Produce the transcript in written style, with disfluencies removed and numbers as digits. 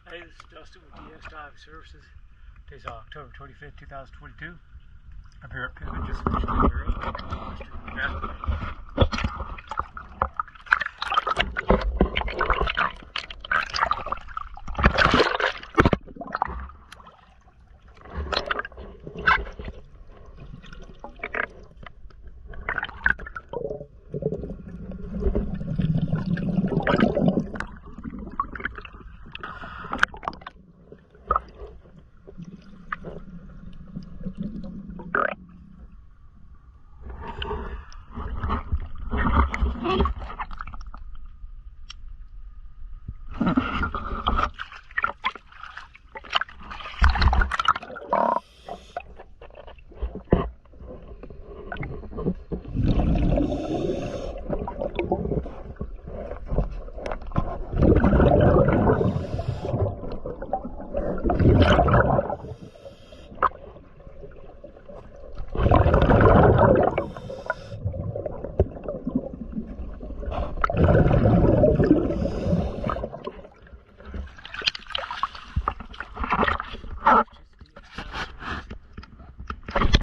Hey, this is Dustin with DS Diving Services. Today's October 25th, 2022. I'm here at Peppin, just finished cleaning her up. Mr.